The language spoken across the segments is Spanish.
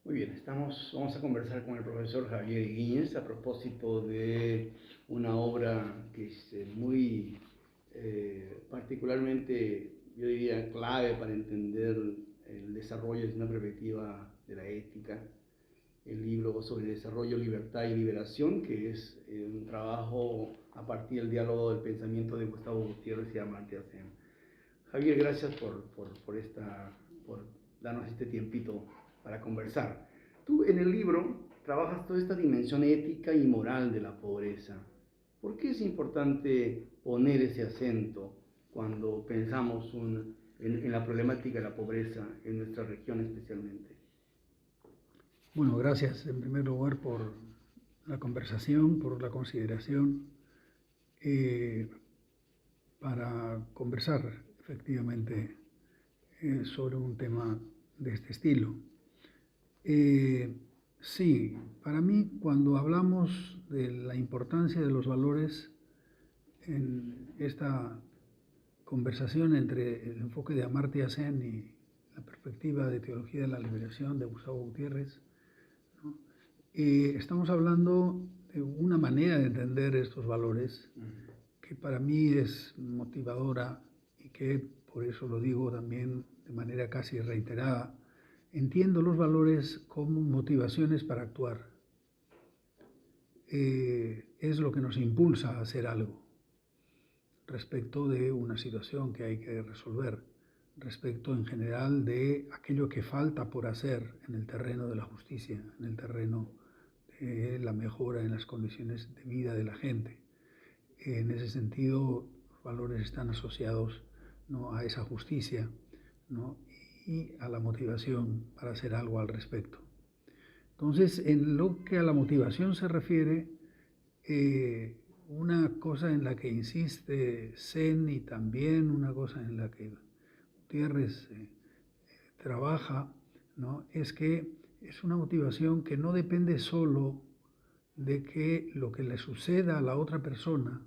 Muy bien, vamos a conversar con el profesor Javier Guíñez a propósito de una obra que es muy particularmente, yo diría, clave para entender el desarrollo desde una perspectiva de la ética, el libro sobre desarrollo, libertad y liberación, que es un trabajo a partir del diálogo del pensamiento de Gustavo Gutiérrez y Amartya Sen. Javier, gracias por darnos este tiempito para conversar. Tú en el libro trabajas toda esta dimensión ética y moral de la pobreza. ¿Por qué es importante poner ese acento cuando pensamos en la problemática de la pobreza en nuestra región especialmente? Bueno, gracias en primer lugar por la conversación, por la consideración, eh, para conversar efectivamente sobre un tema de este estilo. Sí, para mí cuando hablamos de la importancia de los valores en esta conversación entre el enfoque de Amartya Sen y la perspectiva de teología de la liberación de Gustavo Gutiérrez, ¿no? Estamos hablando de una manera de entender estos valores que para mí es motivadora y que, por eso lo digo también de manera casi reiterada, entiendo los valores como motivaciones para actuar. Es lo que nos impulsa a hacer algo respecto de una situación que hay que resolver, respecto en general de aquello que falta por hacer en el terreno de la justicia, en el terreno de la mejora en las condiciones de vida de la gente. En ese sentido, los valores están asociados, ¿no?, a esa justicia, ¿no?, y a la motivación para hacer algo al respecto. Entonces, en lo que a la motivación se refiere, una cosa en la que insiste Sen y también una cosa en la que Gutiérrez trabaja, ¿no?, es que es una motivación que no depende solo de que lo que le suceda a la otra persona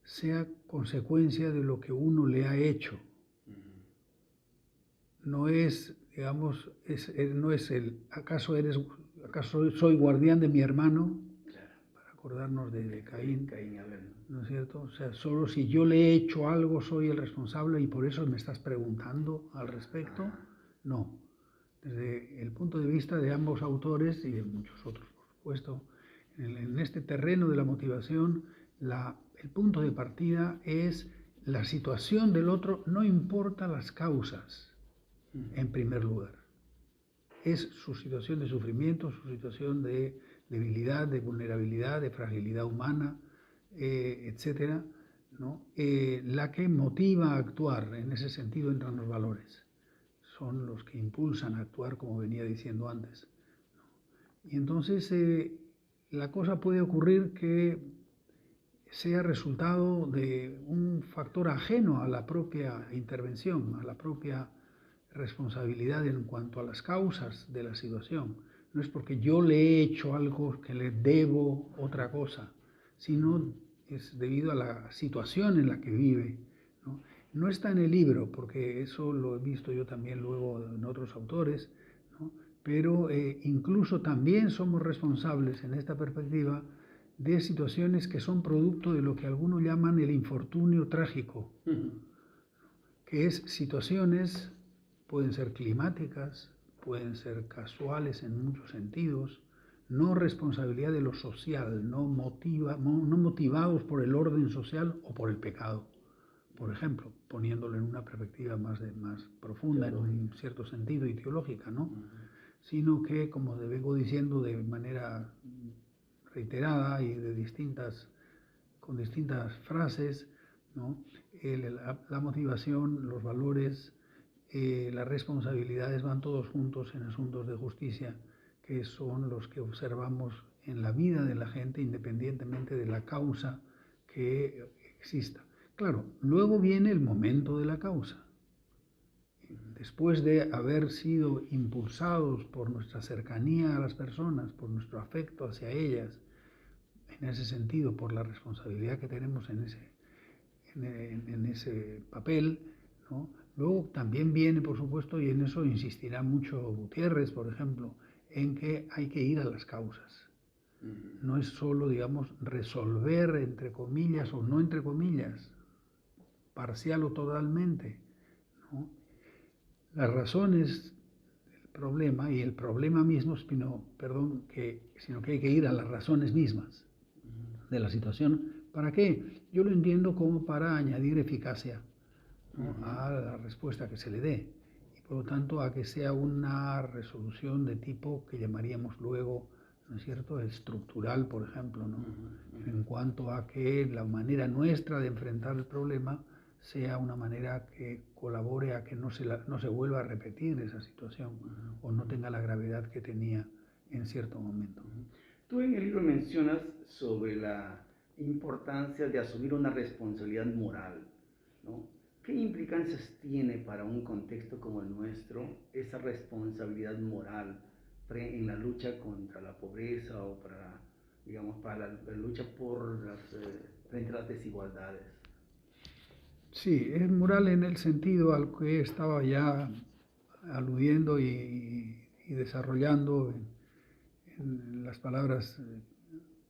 sea consecuencia de lo que uno le ha hecho. No es, digamos, no es ¿acaso soy guardián de mi hermano? Para acordarnos de Caín, ¿no es cierto? O sea, solo si yo le he hecho algo soy el responsable y por eso me estás preguntando al respecto. No. Desde el punto de vista de ambos autores y de muchos otros, por supuesto, en este terreno de la motivación, el punto de partida es la situación del otro, no importa las causas, en primer lugar. Es su situación de sufrimiento, su situación de debilidad, de vulnerabilidad, de fragilidad humana, etcétera, ¿no?, la que motiva a actuar. En ese sentido entran los valores. Son los que impulsan a actuar, como venía diciendo antes. Y entonces la cosa puede ocurrir que sea resultado de un factor ajeno a la propia intervención, a la propia responsabilidad en cuanto a las causas de la situación. No es porque yo le he hecho algo que le debo otra cosa, sino es debido a la situación en la que vive, ¿no? No está en el libro, porque eso lo he visto yo también luego en otros autores, ¿no?, pero incluso también somos responsables en esta perspectiva de situaciones que son producto de lo que algunos llaman el infortunio trágico, que es situaciones, pueden ser climáticas, pueden ser casuales en muchos sentidos, no responsabilidad de lo social, no motivados por el orden social o por el pecado, por ejemplo, poniéndolo en una perspectiva más profunda, en un cierto sentido, y teológica, ¿no? Sino que, como vengo diciendo de manera reiterada y con distintas frases, ¿no?, la motivación, los valores, las responsabilidades van todos juntos en asuntos de justicia, que son los que observamos en la vida de la gente independientemente de la causa que exista. Claro, luego viene el momento de la causa. Después de haber sido impulsados por nuestra cercanía a las personas, por nuestro afecto hacia ellas, en ese sentido, por la responsabilidad que tenemos en ese papel, ¿no? Luego también viene, por supuesto, y en eso insistirá mucho Gutiérrez, por ejemplo, en que hay que ir a las causas. No es solo, digamos, resolver, entre comillas o no entre comillas, parcial o totalmente, ¿no? Las razones del problema y el problema mismo, sino que hay que ir a las razones mismas de la situación. ¿Para qué? Yo lo entiendo como para añadir eficacia, ¿no?, a la respuesta que se le dé. Y por lo tanto a que sea una resolución de tipo que llamaríamos luego, ¿no es cierto?, estructural, por ejemplo, ¿no? En cuanto a que la manera nuestra de enfrentar el problema sea una manera que colabore a que no se vuelva a repetir esa situación o no tenga la gravedad que tenía en cierto momento. Tú en el libro mencionas sobre la importancia de asumir una responsabilidad moral, ¿no? ¿Qué implicancias tiene para un contexto como el nuestro esa responsabilidad moral en la lucha contra la pobreza o para, digamos, para la lucha frente a las desigualdades? Sí, es moral en el sentido al que estaba ya aludiendo y desarrollando en las palabras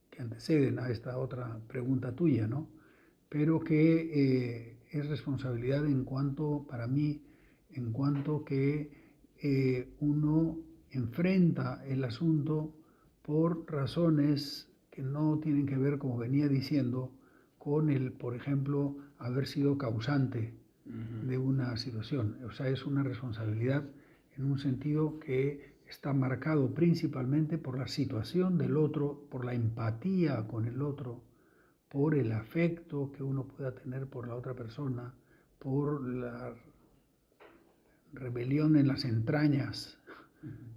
que anteceden a esta otra pregunta tuya, ¿no? Pero que es responsabilidad en cuanto, para mí, en cuanto que uno enfrenta el asunto por razones que no tienen que ver, como venía diciendo, con el, por ejemplo, haber sido causante de una situación. O sea, es una responsabilidad en un sentido que está marcado principalmente por la situación del otro, por la empatía con el otro, por el afecto que uno pueda tener por la otra persona, por la rebelión en las entrañas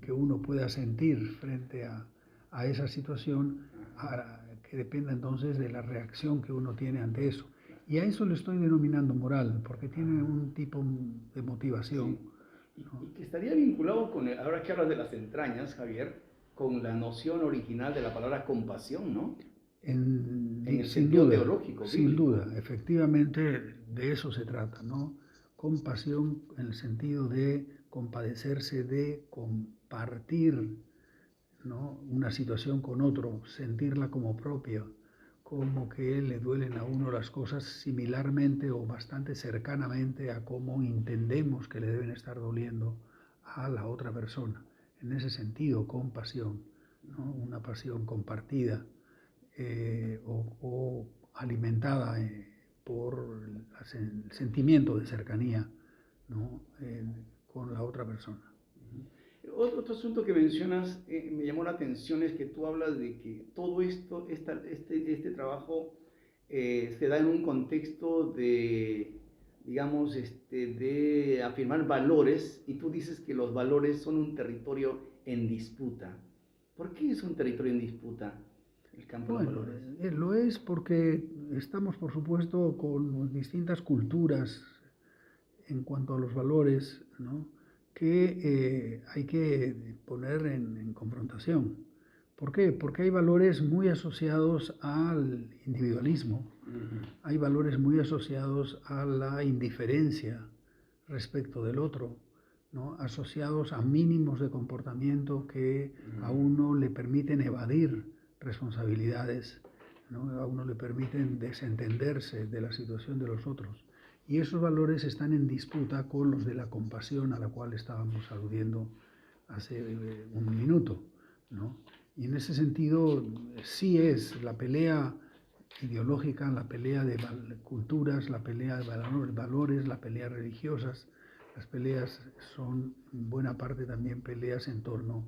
que uno pueda sentir frente a esa situación, que dependa entonces de la reacción que uno tiene ante eso. Y a eso le estoy denominando moral, porque tiene un tipo de motivación. Sí. Y que estaría vinculado con, ahora que hablas de las entrañas, Javier, con la noción original de la palabra compasión, ¿no? En el sentido teológico, sin bíblico. duda, efectivamente de eso se trata, ¿no? Compasión en el sentido de compadecerse, de compartir, ¿no?, una situación con otro, sentirla como propia, como que le duelen a uno las cosas similarmente o bastante cercanamente a cómo entendemos que le deben estar doliendo a la otra persona. En ese sentido, compasión, ¿no?, una pasión compartida o alimentada por el sentimiento de cercanía, ¿no?, con la otra persona. Otro asunto que mencionas me llamó la atención es que tú hablas de que todo esto, este trabajo se da en un contexto de, digamos, de afirmar valores, y tú dices que los valores son un territorio en disputa. ¿Por qué es un territorio en disputa el campo de los valores? Lo es porque estamos, por supuesto, con distintas culturas en cuanto a los valores, ¿no?, que hay que poner en confrontación. ¿Por qué? Porque hay valores muy asociados al individualismo, hay valores muy asociados a la indiferencia respecto del otro, ¿no?, asociados a mínimos de comportamiento que a uno le permiten evadir responsabilidades, ¿no?, a uno le permiten desentenderse de la situación de los otros. Y esos valores están en disputa con los de la compasión a la cual estábamos aludiendo hace un minuto, ¿no? Y en ese sentido sí es la pelea ideológica, la pelea de culturas, la pelea de valores, la pelea religiosas. Las peleas son en buena parte también peleas en torno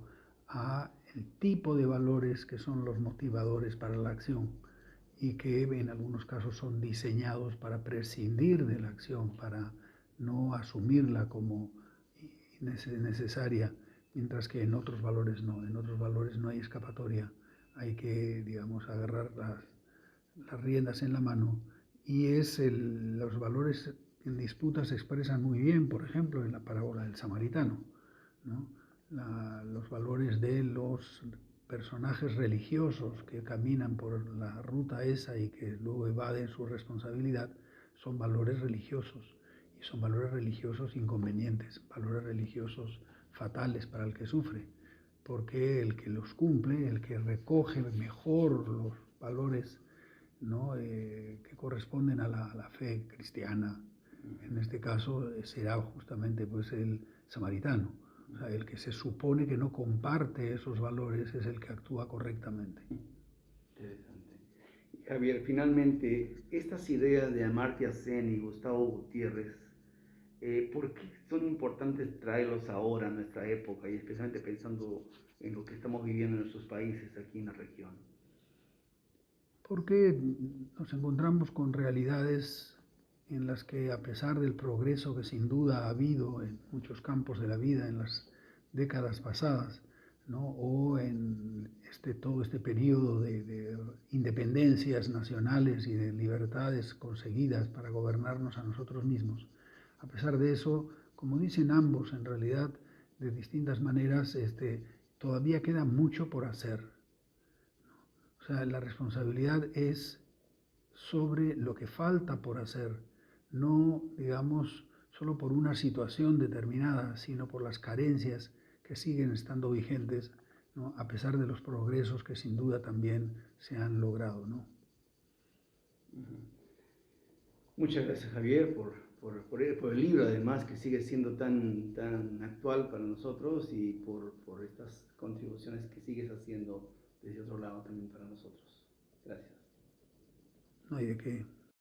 a el tipo de valores que son los motivadores para la acción y que en algunos casos son diseñados para prescindir de la acción, para no asumirla como necesaria, mientras que en otros valores no hay escapatoria, hay que, digamos, agarrar las riendas en la mano, y los valores en disputa se expresan muy bien, por ejemplo, en la parábola del samaritano, ¿no? Los valores de los personajes religiosos que caminan por la ruta esa y que luego evaden su responsabilidad son valores religiosos, y son valores religiosos inconvenientes, valores religiosos fatales para el que sufre, porque el que los cumple, el que recoge mejor los valores, ¿no? Que corresponden a la fe cristiana, en este caso será justamente pues el samaritano. O sea, el que se supone que no comparte esos valores es el que actúa correctamente. Interesante. Javier, finalmente, estas ideas de Amartya Sen y Gustavo Gutiérrez, ¿por qué son importantes traerlos ahora a nuestra época y especialmente pensando en lo que estamos viviendo en nuestros países aquí en la región? Porque nos encontramos con realidades en las que, a pesar del progreso que sin duda ha habido en muchos campos de la vida en las décadas pasadas, ¿no? O en todo este periodo de independencias nacionales y de libertades conseguidas para gobernarnos a nosotros mismos, a pesar de eso, como dicen ambos, en realidad, de distintas maneras, todavía queda mucho por hacer. O sea, la responsabilidad es sobre lo que falta por hacer, no, digamos, solo por una situación determinada, sino por las carencias que siguen estando vigentes, ¿no? A pesar de los progresos que sin duda también se han logrado, ¿no? Muchas gracias, Javier, por el libro, además, que sigue siendo tan actual para nosotros y por estas contribuciones que sigues haciendo desde otro lado también para nosotros. Gracias. No hay de qué.